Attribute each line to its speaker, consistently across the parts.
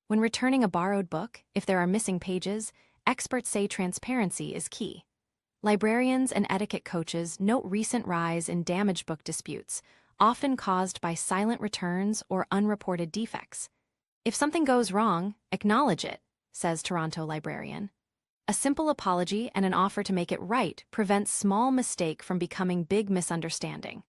Speaker 1: When returning a borrowed book, if there are missing pages, experts say transparency is key. Librarians and etiquette coaches note recent rise in damaged book disputes, often caused by silent returns or unreported defects. If something goes wrong, acknowledge it, says Toronto librarian. A simple apology and an offer to make it right prevents small mistake from becoming big misunderstanding.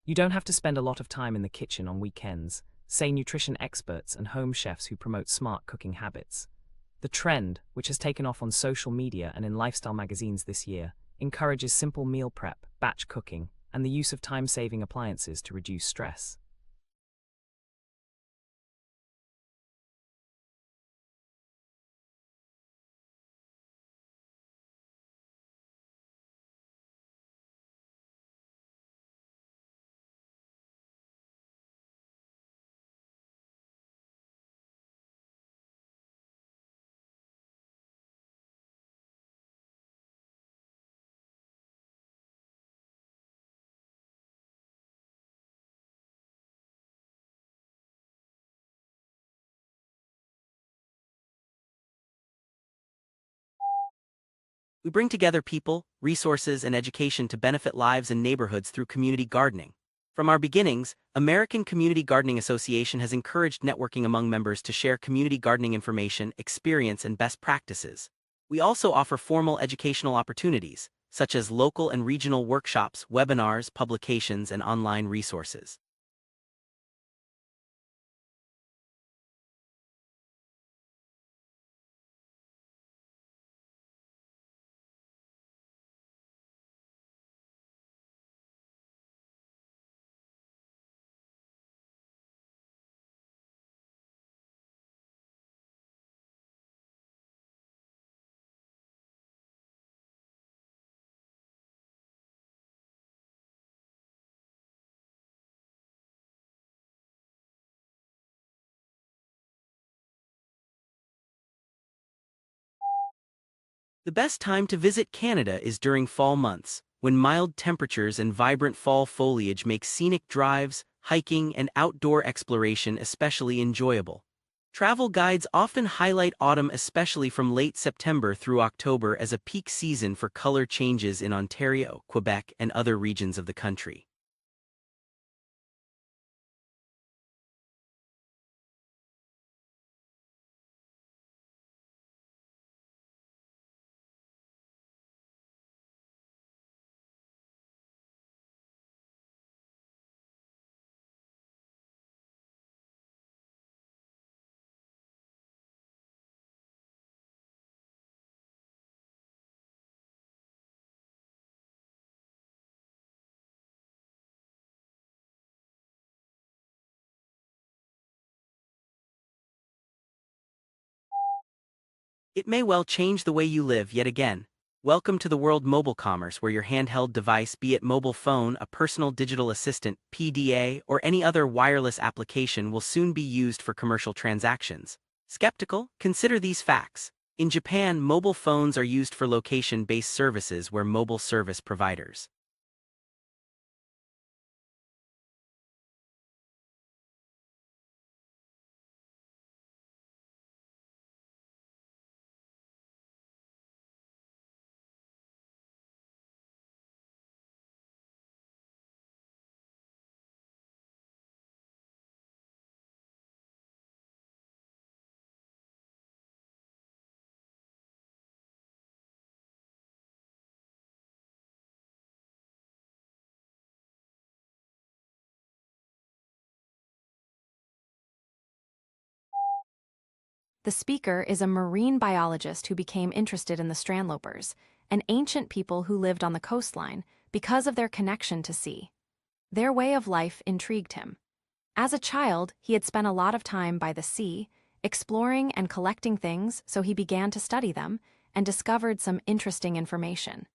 Speaker 2: You don't have to spend a lot of time in the kitchen on weekends, say nutrition experts and home chefs who promote smart cooking habits. The trend, which has taken off on social media and in lifestyle magazines this year, encourages simple meal prep, batch cooking, and the use of time-saving appliances to reduce stress.
Speaker 3: We bring together people, resources, and education to benefit lives and neighborhoods through community gardening. From our beginnings, American Community Gardening Association has encouraged networking among members to share community gardening information, experience, and best practices. We also offer formal educational opportunities, such as local and regional workshops, webinars, publications, and online resources. The best time to visit Canada is during fall months, when mild temperatures and vibrant fall foliage make scenic drives, hiking, and outdoor exploration especially enjoyable. Travel guides often highlight autumn, especially from late September through October, as a peak season for color changes in Ontario, Quebec, and other regions of the country. It may well change the way you live yet again. Welcome to the world mobile commerce, where your handheld device, be it mobile phone, a personal digital assistant, PDA, or any other wireless application, will soon be used for commercial transactions. Skeptical? Consider these facts. In Japan, mobile phones are used for location-based services where mobile service providers
Speaker 1: The speaker is a marine biologist who became interested in the strandlopers, an ancient people who lived on the coastline, because of their connection to sea. Their way of life intrigued him. As a child, he had spent a lot of time by the sea, exploring and collecting things, so he began to study them and discovered some interesting information.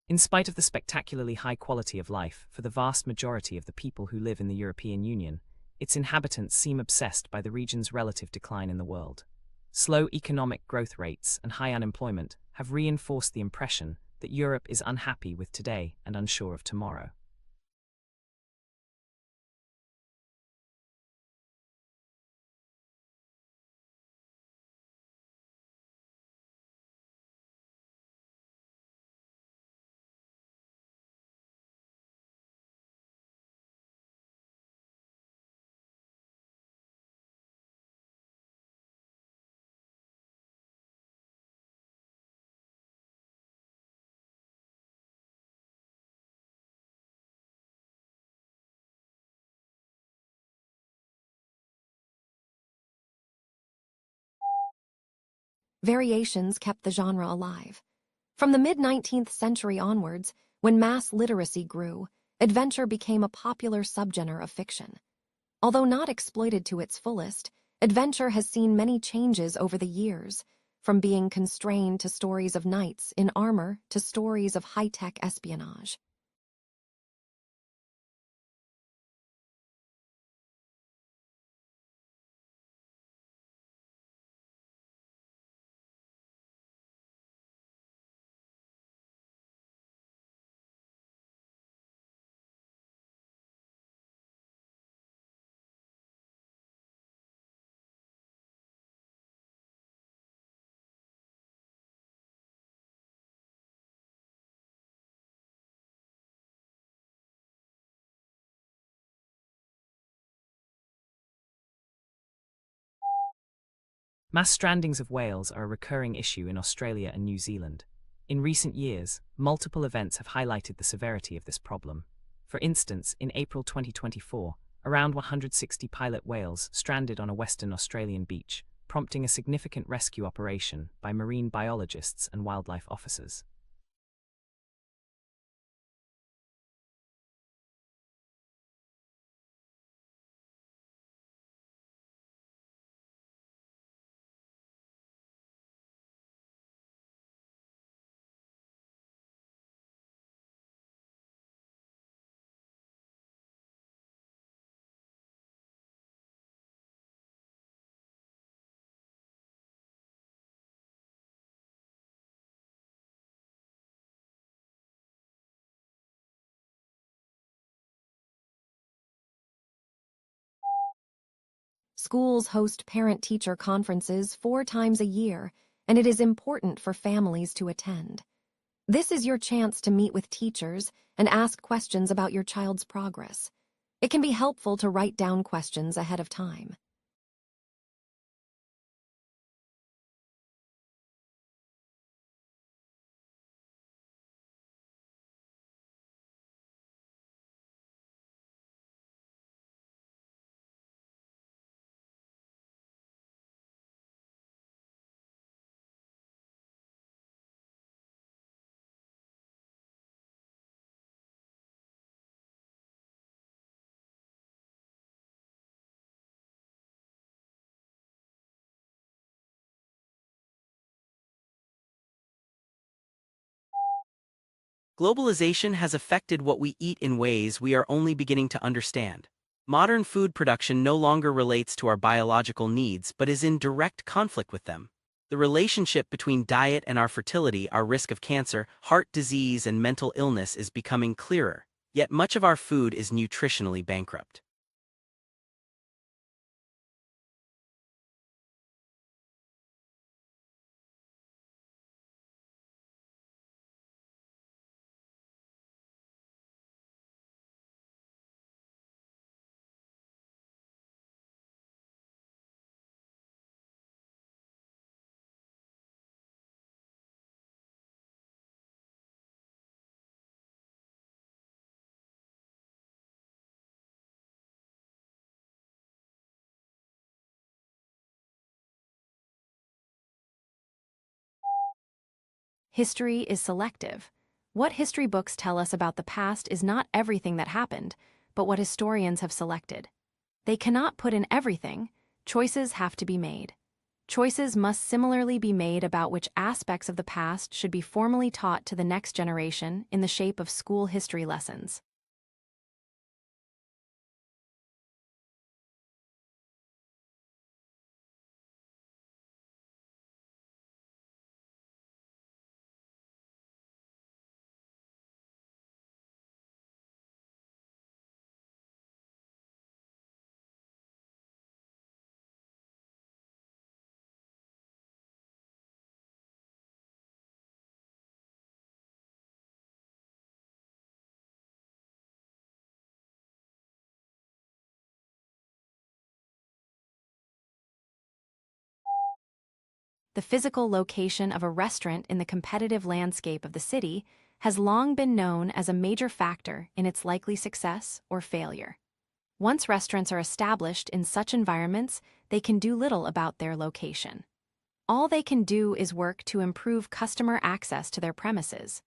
Speaker 2: In spite of the spectacularly high quality of life for the vast majority of the people who live in the European Union, its inhabitants seem obsessed by the region's relative decline in the world. Slow economic growth rates and high unemployment have reinforced the impression that Europe is unhappy with today and unsure of tomorrow.
Speaker 1: Variations kept the genre alive. From the mid-19th century onwards, when mass literacy grew, adventure became a popular subgenre of fiction. Although not exploited to its fullest, adventure has seen many changes over the years, from being constrained to stories of knights in armor to stories of high-tech espionage.
Speaker 2: Mass strandings of whales are a recurring issue in Australia and New Zealand. In recent years, multiple events have highlighted the severity of this problem. For instance, in April 2024, around 160 pilot whales stranded on a Western Australian beach, prompting a significant rescue operation by marine biologists and wildlife officers.
Speaker 1: Schools host parent-teacher conferences 4 times a year, and it is important for families to attend. This is your chance to meet with teachers and ask questions about your child's progress. It can be helpful to write down questions ahead of time.
Speaker 3: Globalization has affected what we eat in ways we are only beginning to understand. Modern food production no longer relates to our biological needs but is in direct conflict with them. The relationship between diet and our fertility, our risk of cancer, heart disease, and mental illness is becoming clearer, yet much of our food is nutritionally bankrupt.
Speaker 1: History is selective. What history books tell us about the past is not everything that happened, but what historians have selected. They cannot put in everything. Choices have to be made. Choices must similarly be made about which aspects of the past should be formally taught to the next generation in the shape of school history lessons. The physical location of a restaurant in the competitive landscape of the city has long been known as a major factor in its likely success or failure. Once restaurants are established in such environments, they can do little about their location. All they can do is work to improve customer access to their premises.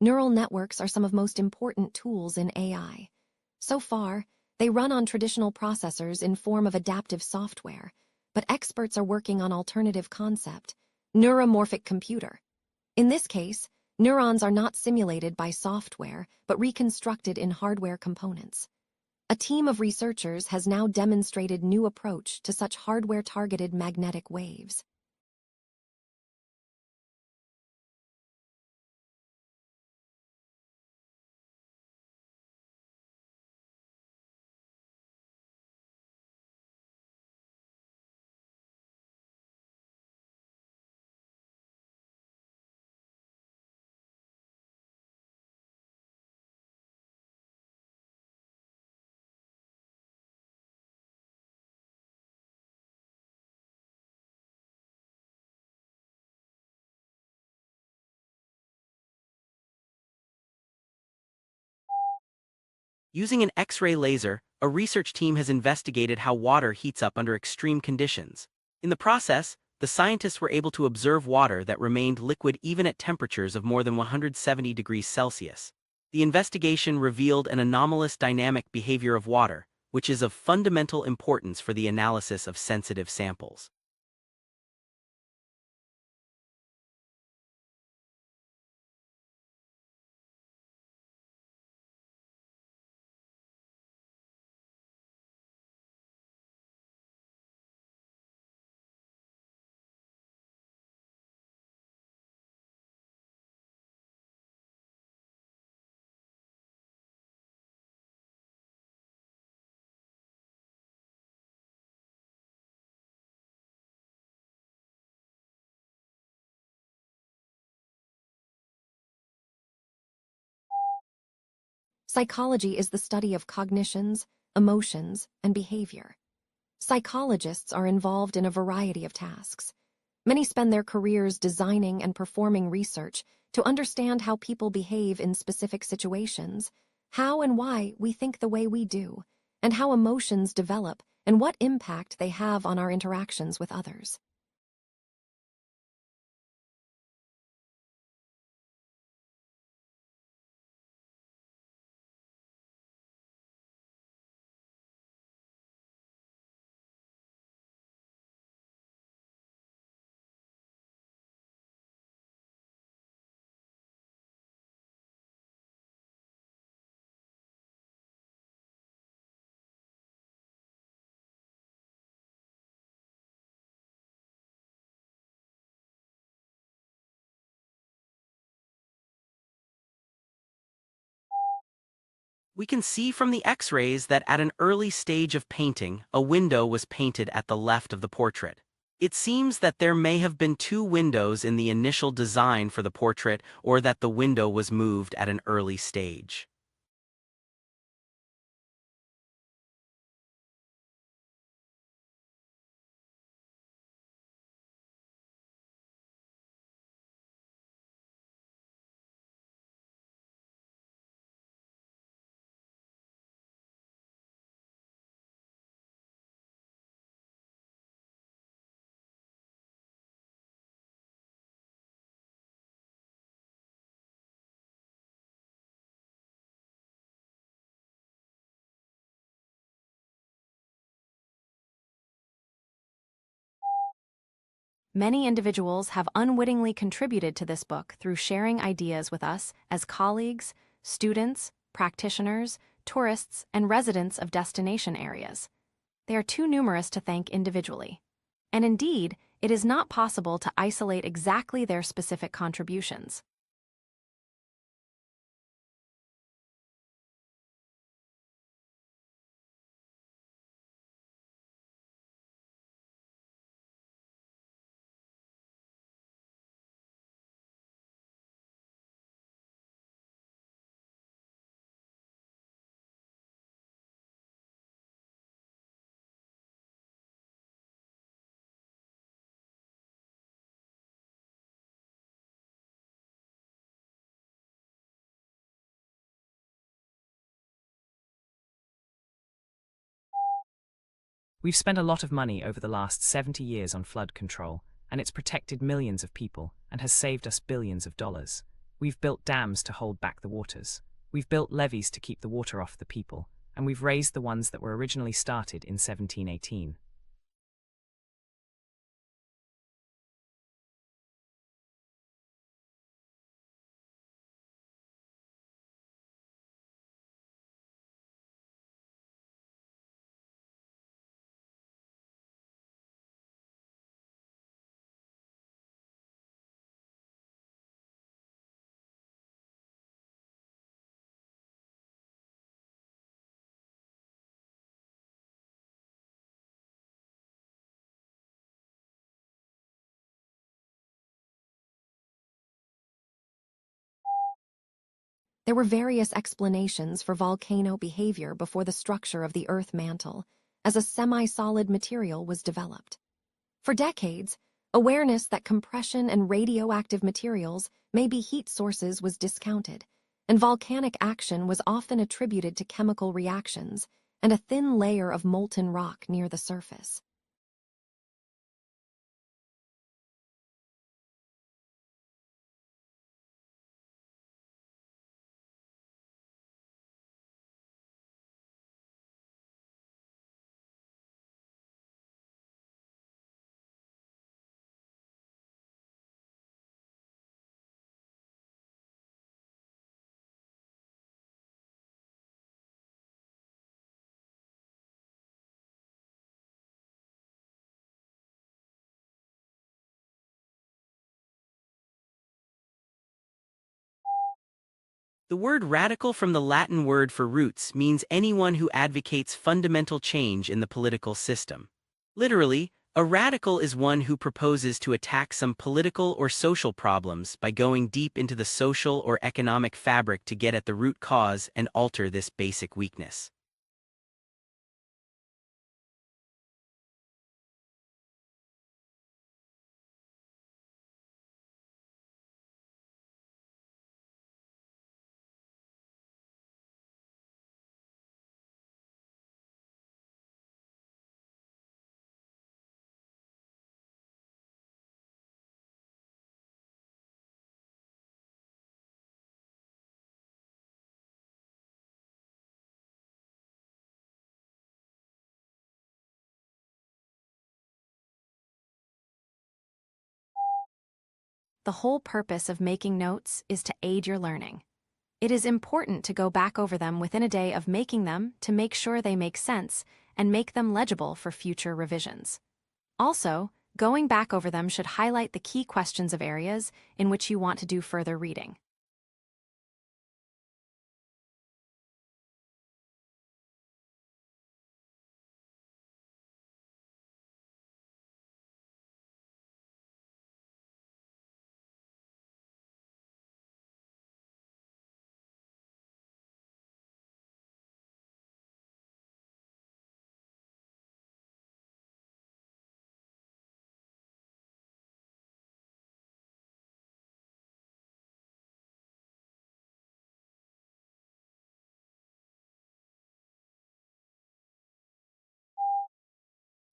Speaker 1: Neural networks are some of most important tools in AI. So far, they run on traditional processors in form of adaptive software, but experts are working on alternative concept, neuromorphic computer. In this case, neurons are not simulated by software, but reconstructed in hardware components. A team of researchers has now demonstrated new approach to such hardware-targeted magnetic waves.
Speaker 3: Using an X-ray laser, a research team has investigated how water heats up under extreme conditions. In the process, the scientists were able to observe water that remained liquid even at temperatures of more than 170 degrees Celsius. The investigation revealed an anomalous dynamic behavior of water, which is of fundamental importance for the analysis of sensitive samples.
Speaker 1: Psychology is the study of cognitions, emotions, and behavior. Psychologists are involved in a variety of tasks. Many spend their careers designing and performing research to understand how people behave in specific situations, how and why we think the way we do, and how emotions develop and what impact they have on our interactions with others.
Speaker 3: We can see from the X-rays that at an early stage of painting, a window was painted at the left of the portrait. It seems that there may have been two windows in the initial design for the portrait, or that the window was moved at an early stage.
Speaker 1: Many individuals have unwittingly contributed to this book through sharing ideas with us as colleagues, students, practitioners, tourists, and residents of destination areas. They are too numerous to thank individually. And indeed, it is not possible to isolate exactly their specific contributions.
Speaker 2: We've spent a lot of money over the last 70 years on flood control, and it's protected millions of people and has saved us billions of dollars. We've built dams to hold back the waters. We've built levees to keep the water off the people, and we've raised the ones that were originally started in 1718.
Speaker 1: There were various explanations for volcano behavior before the structure of the Earth mantle, as a semi-solid material was developed. For decades, awareness that compression and radioactive materials may be heat sources was discounted, and volcanic action was often attributed to chemical reactions and a thin layer of molten rock near the surface.
Speaker 3: The word radical from the Latin word for roots means anyone who advocates fundamental change in the political system. Literally, a radical is one who proposes to attack some political or social problems by going deep into the social or economic fabric to get at the root cause and alter this basic weakness.
Speaker 1: The whole purpose of making notes is to aid your learning. It is important to go back over them within a day of making them to make sure they make sense and make them legible for future revisions. Also, going back over them should highlight the key questions of areas in which you want to do further reading.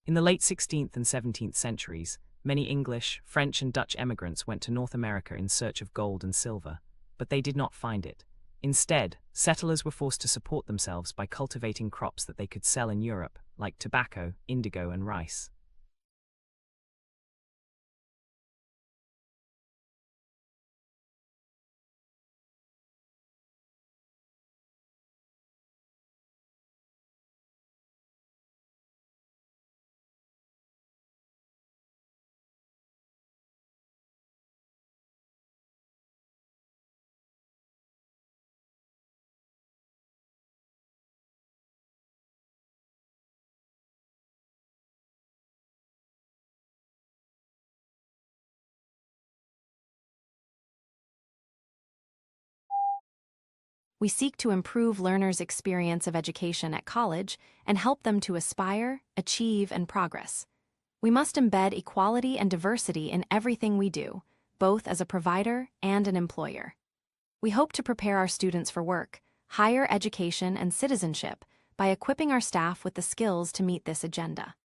Speaker 2: In the late 16th and 17th centuries, many English, French, and Dutch emigrants went to North America in search of gold and silver, but they did not find it. Instead, settlers were forced to support themselves by cultivating crops that they could sell in Europe, like tobacco, indigo, and rice.
Speaker 1: We seek to improve learners' experience of education at college and help them to aspire, achieve, and progress. We must embed equality and diversity in everything we do, both as a provider and an employer. We hope to prepare our students for work, higher education, and citizenship by equipping our staff with the skills to meet this agenda.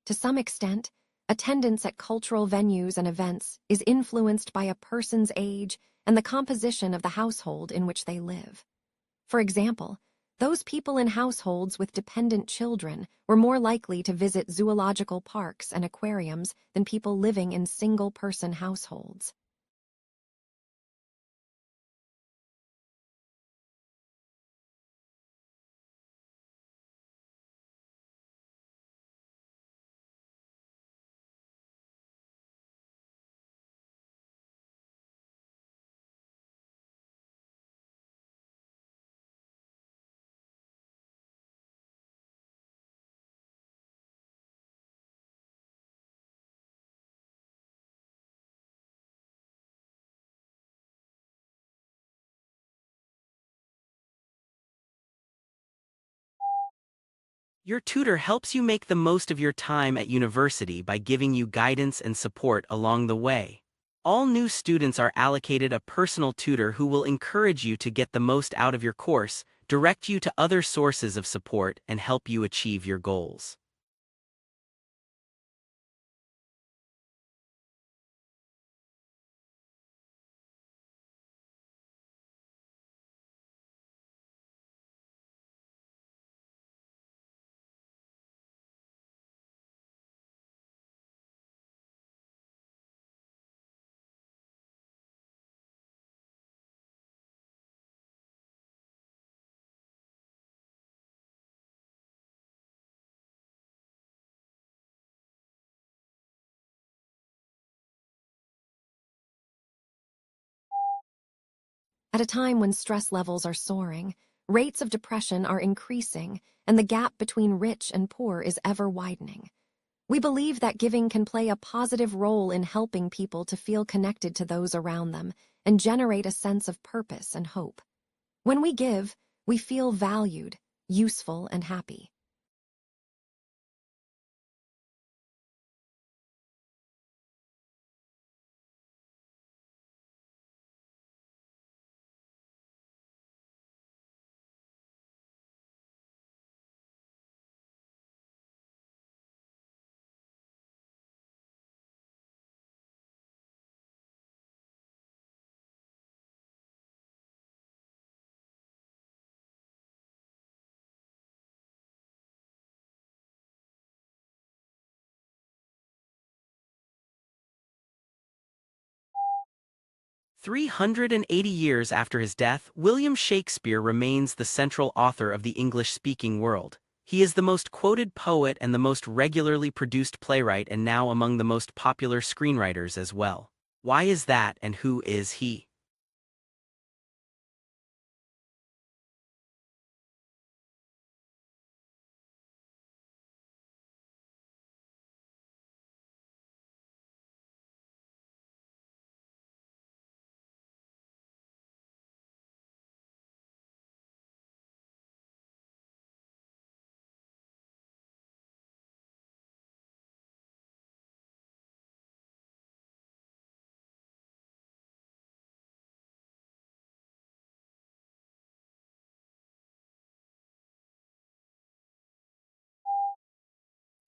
Speaker 1: To some extent, attendance at cultural venues and events is influenced by a person's age and the composition of the household in which they live. For example, those people in households with dependent children were more likely to visit zoological parks and aquariums than people living in single-person households.
Speaker 3: Your tutor helps you make the most of your time at university by giving you guidance and support along the way. All new students are allocated a personal tutor who will encourage you to get the most out of your course, direct you to other sources of support, and help you achieve your goals.
Speaker 1: At a time when stress levels are soaring, rates of depression are increasing, and the gap between rich and poor is ever widening. We believe that giving can play a positive role in helping people to feel connected to those around them and generate a sense of purpose and hope. When we give, we feel valued, useful, and happy.
Speaker 3: "380 years after his death, William Shakespeare remains the central author of the English-speaking world. He is the most quoted poet and the most regularly produced playwright, and now among the most popular screenwriters as well. Why is that, and who is he?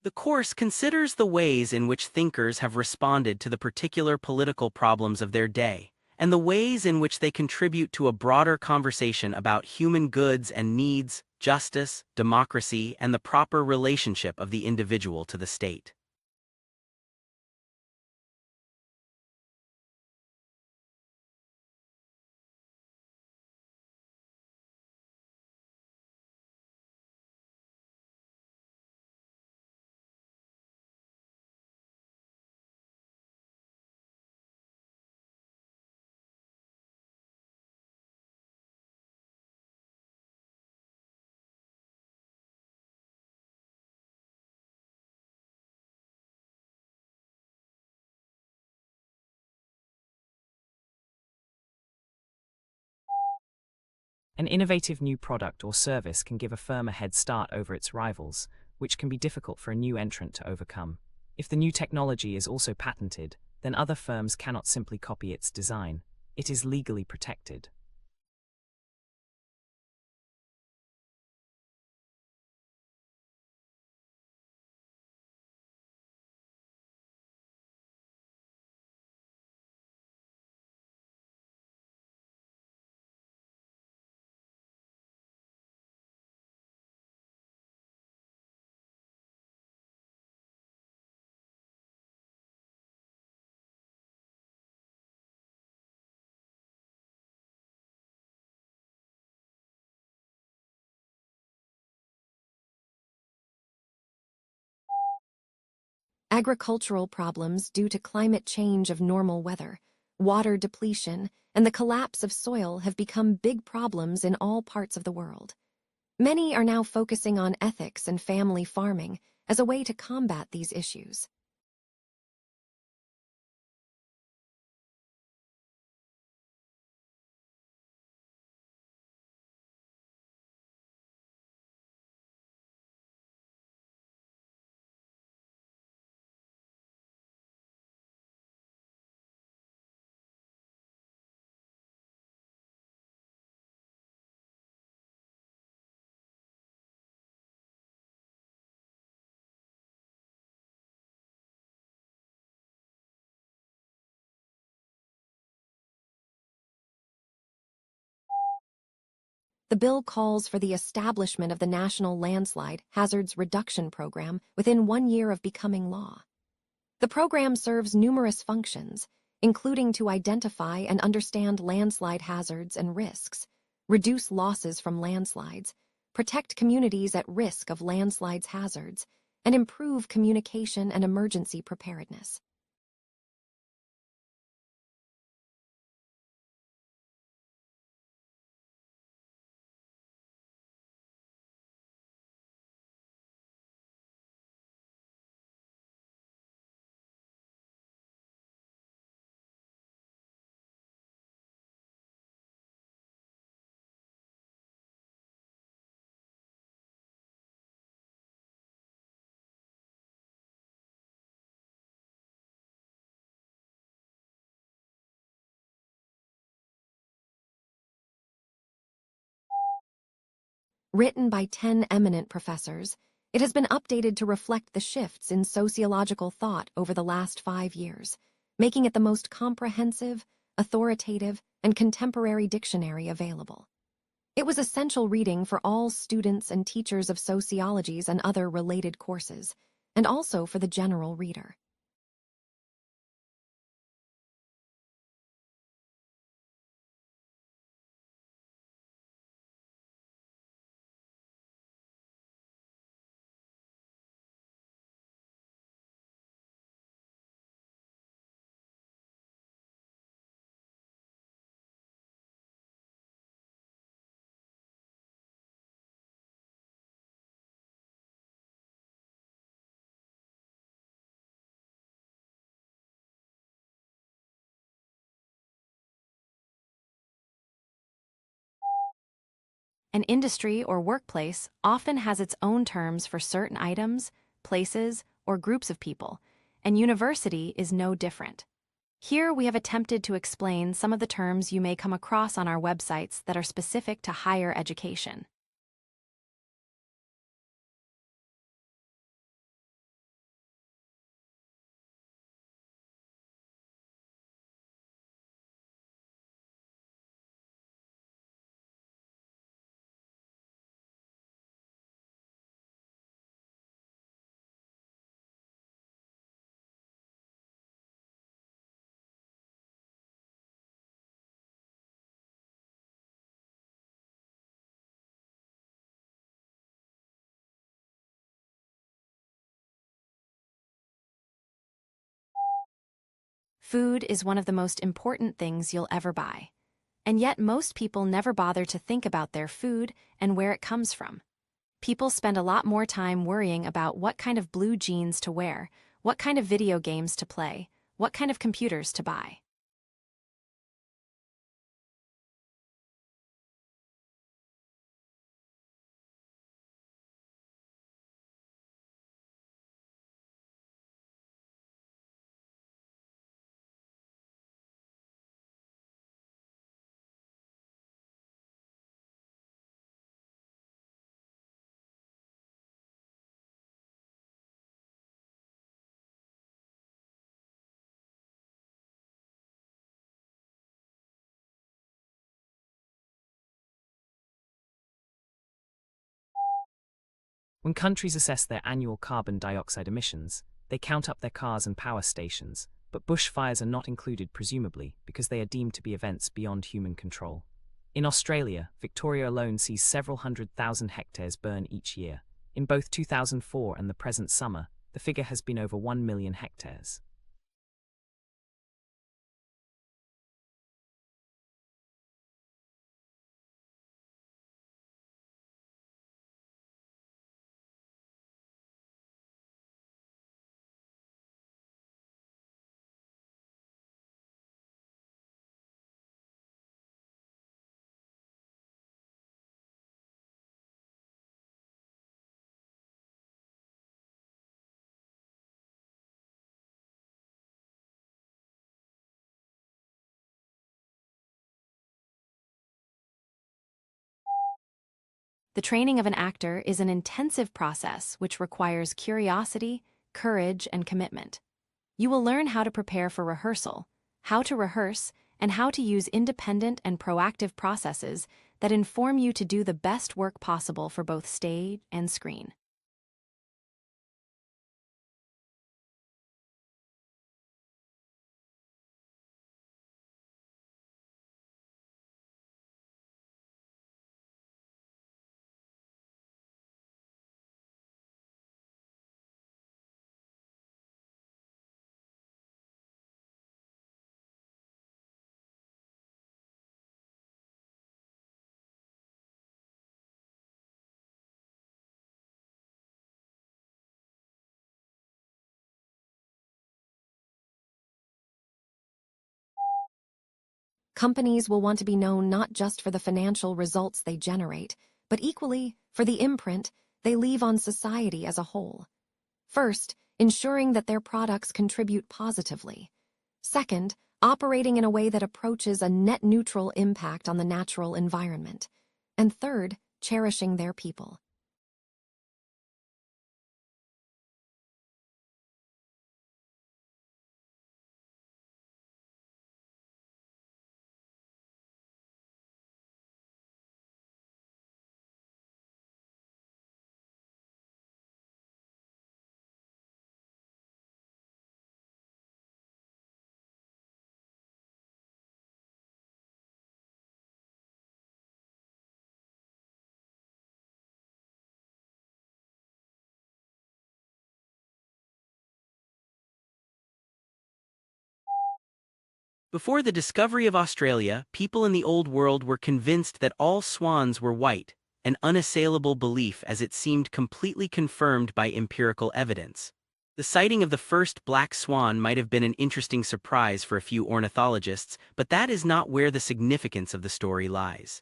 Speaker 3: The course considers the ways in which thinkers have responded to the particular political problems of their day, and the ways in which they contribute to a broader conversation about human goods and needs, justice, democracy, and the proper relationship of the individual to the state.
Speaker 2: An innovative new product or service can give a firm a head start over its rivals, which can be difficult for a new entrant to overcome. If the new technology is also patented, then other firms cannot simply copy its design. It is legally protected.
Speaker 1: Agricultural problems due to climate change of normal weather, water depletion, and the collapse of soil have become big problems in all parts of the world. Many are now focusing on ethics and family farming as a way to combat these issues. The bill calls for the establishment of the National Landslide Hazards Reduction Program within 1 year of becoming law. The program serves numerous functions, including to identify and understand landslide hazards and risks, reduce losses from landslides, protect communities at risk of landslides hazards, and improve communication and emergency preparedness. Written by 10 eminent professors, it has been updated to reflect the shifts in sociological thought over the last 5 years, making it the most comprehensive, authoritative, and contemporary dictionary available. It was essential reading for all students and teachers of sociologies and other related courses, and also for the general reader. An industry or workplace often has its own terms for certain items, places, or groups of people, and university is no different. Here we have attempted to explain some of the terms you may come across on our websites that are specific to higher education. Food is one of the most important things you'll ever buy. And yet most people never bother to think about their food and where it comes from. People spend a lot more time worrying about what kind of blue jeans to wear, what kind of video games to play, what kind of computers to buy.
Speaker 2: When countries assess their annual carbon dioxide emissions, they count up their cars and power stations, but bushfires are not included presumably because they are deemed to be events beyond human control. In Australia, Victoria alone sees several 100,000 hectares burn each year. In both 2004 and the present summer, the figure has been over 1 million hectares.
Speaker 1: The training of an actor is an intensive process which requires curiosity, courage, and commitment. You will learn how to prepare for rehearsal, how to rehearse, and how to use independent and proactive processes that inform you to do the best work possible for both stage and screen. Companies will want to be known not just for the financial results they generate, but equally for the imprint they leave on society as a whole. First, ensuring that their products contribute positively. Second, operating in a way that approaches a net neutral impact on the natural environment. And third, cherishing their people.
Speaker 3: Before the discovery of Australia, people in the Old World were convinced that all swans were white, an unassailable belief as it seemed completely confirmed by empirical evidence. The sighting of the first black swan might have been an interesting surprise for a few ornithologists, but that is not where the significance of the story lies.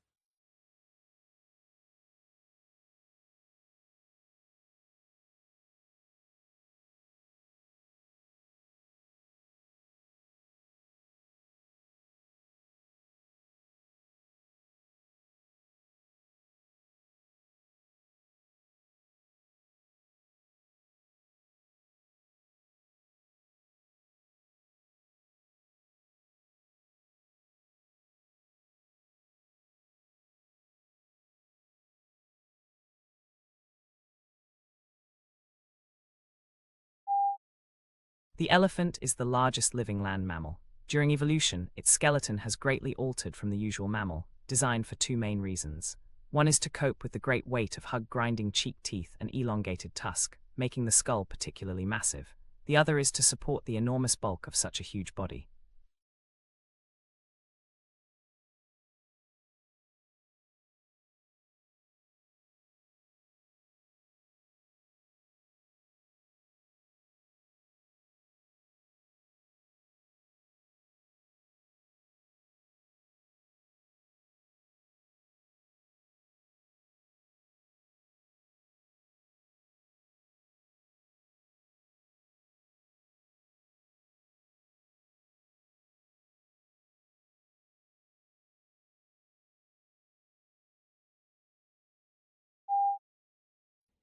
Speaker 2: The elephant is the largest living land mammal. During evolution, its skeleton has greatly altered from the usual mammal, designed for two main reasons. One is to cope with the great weight of hug-grinding cheek teeth and elongated tusk, making the skull particularly massive. The other is to support the enormous bulk of such a huge body.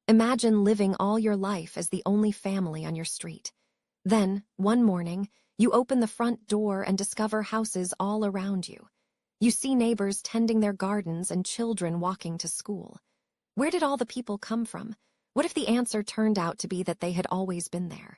Speaker 1: Imagine living all your life as the only family on your street. Then, one morning, you open the front door and discover houses all around you. You see neighbors tending their gardens and children walking to school. Where did all the people come from? What if the answer turned out to be that they had always been there?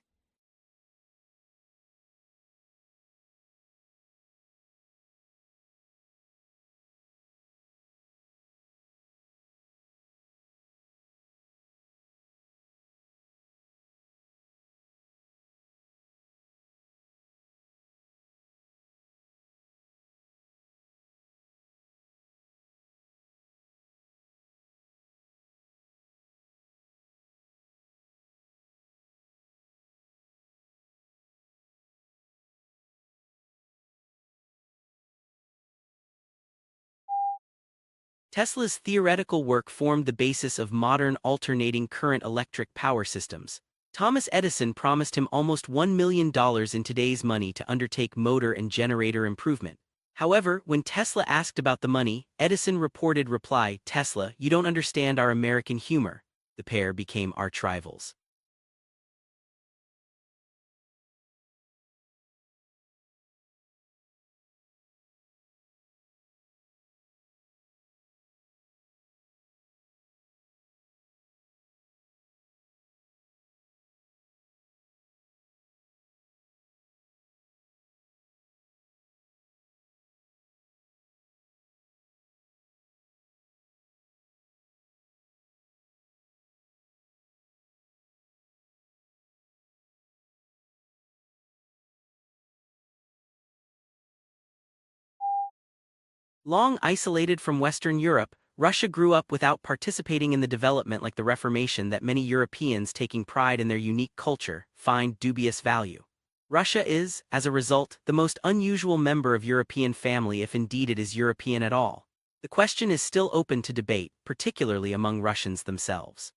Speaker 3: Tesla's theoretical work formed the basis of modern alternating current electric power systems. Thomas Edison promised him almost $1 million in today's money to undertake motor and generator improvement. However, when Tesla asked about the money, Edison reported reply, "Tesla, you don't understand our American humor." The pair became arch rivals. Long isolated from Western Europe, Russia grew up without participating in the development like the Reformation that many Europeans taking pride in their unique culture find dubious value. Russia is, as a result, the most unusual member of European family if indeed it is European at all. The question is still open to debate, particularly among Russians themselves.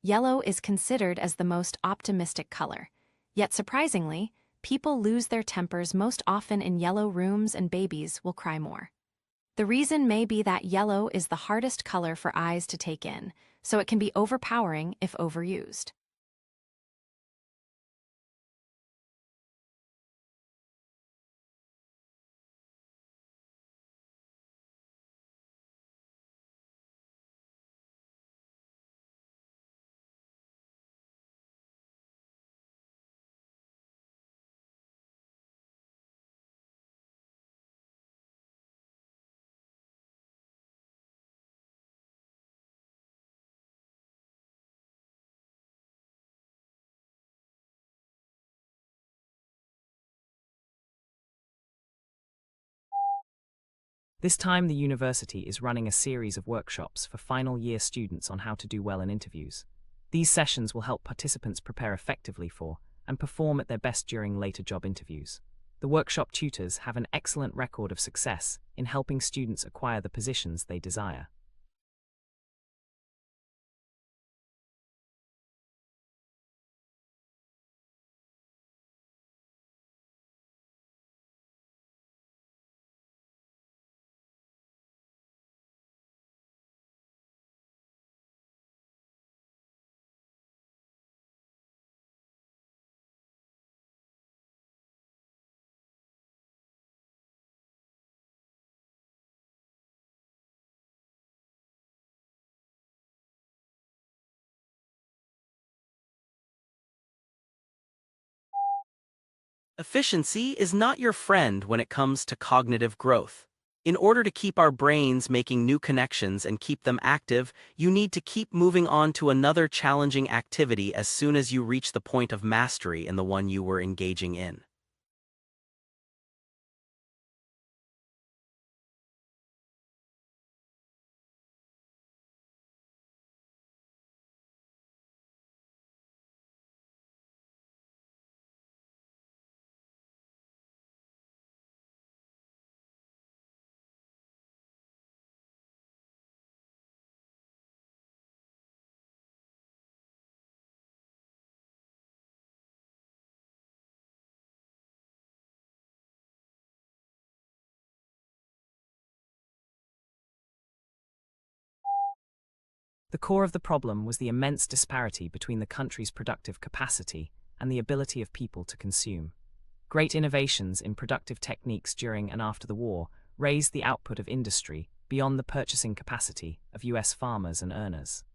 Speaker 1: Yellow is considered as the most optimistic color. Yet surprisingly, people lose their tempers most often in yellow rooms and babies will cry more. The reason may be that yellow is the hardest color for eyes to take in, so it can be overpowering if overused.
Speaker 2: This time, the university is running a series of workshops for final year students on how to do well in interviews. These sessions will help participants prepare effectively for and perform at their best during later job interviews. The workshop tutors have an excellent record of success in helping students acquire the positions they desire.
Speaker 3: Efficiency is not your friend when it comes to cognitive growth. In order to keep our brains making new connections and keep them active, you need to keep moving on to another challenging activity as soon as you reach the point of mastery in the one you were engaging in.
Speaker 2: The core of the problem was the immense disparity between the country's productive capacity and the ability of people to consume. Great innovations in productive techniques during and after the war raised the output of industry beyond the purchasing capacity of US farmers and earners.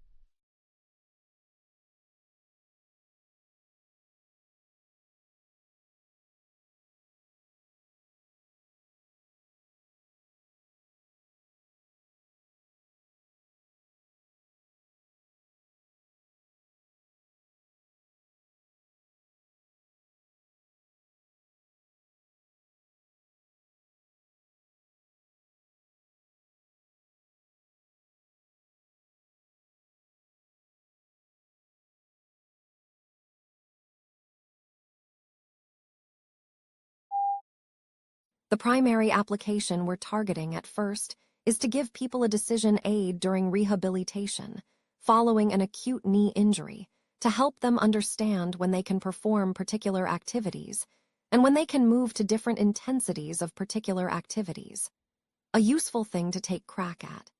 Speaker 1: The primary application we're targeting at first is to give people a decision aid during rehabilitation, following an acute knee injury, to help them understand when they can perform particular activities and when they can move to different intensities of particular activities. A useful thing to take crack at.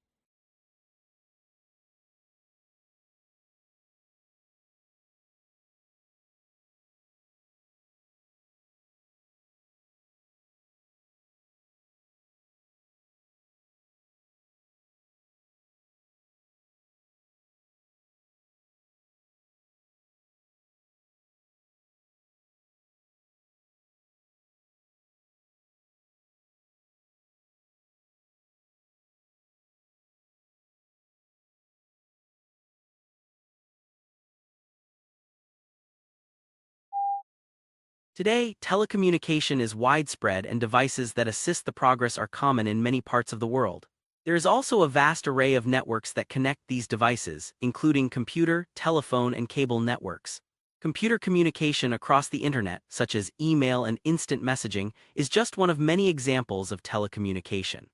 Speaker 3: Today, telecommunication is widespread and devices that assist the progress are common in many parts of the world. There is also a vast array of networks that connect these devices, including computer, telephone, and cable networks. Computer communication across the internet, such as email and instant messaging, is just one of many examples of telecommunication.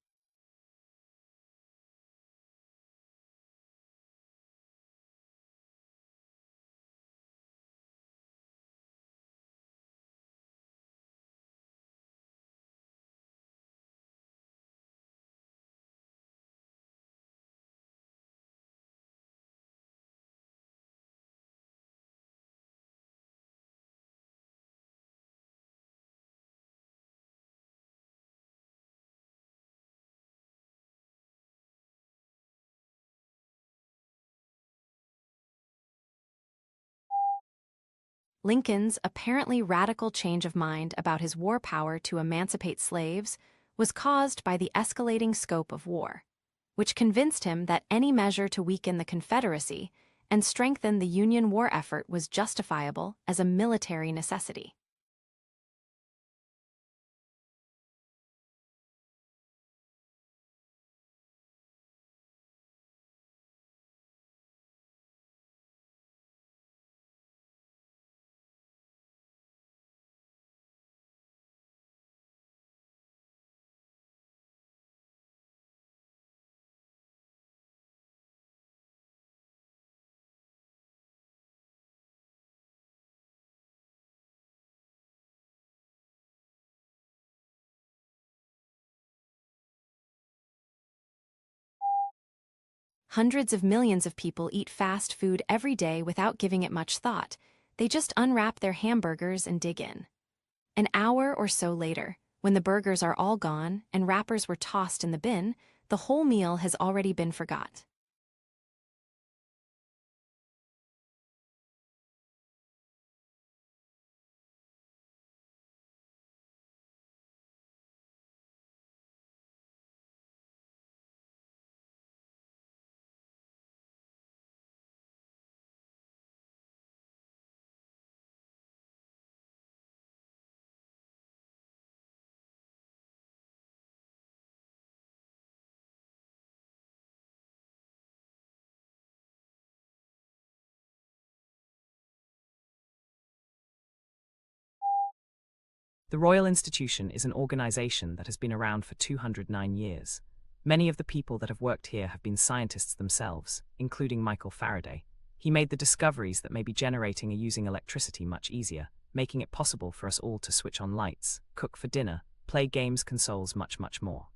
Speaker 1: Lincoln's apparently radical change of mind about his war power to emancipate slaves was caused by the escalating scope of war, which convinced him that any measure to weaken the Confederacy and strengthen the Union war effort was justifiable as a military necessity. Hundreds of millions of people eat fast food every day without giving it much thought. They just unwrap their hamburgers and dig in. An hour or so later, when the burgers are all gone and wrappers were tossed in the bin, the whole meal has already been forgot.
Speaker 2: The Royal Institution is an organization that has been around for 209 years. Many of the people that have worked here have been scientists themselves, including Michael Faraday. He made the discoveries that made generating and using electricity much easier, making it possible for us all to switch on lights, cook for dinner, play games, consoles, much more.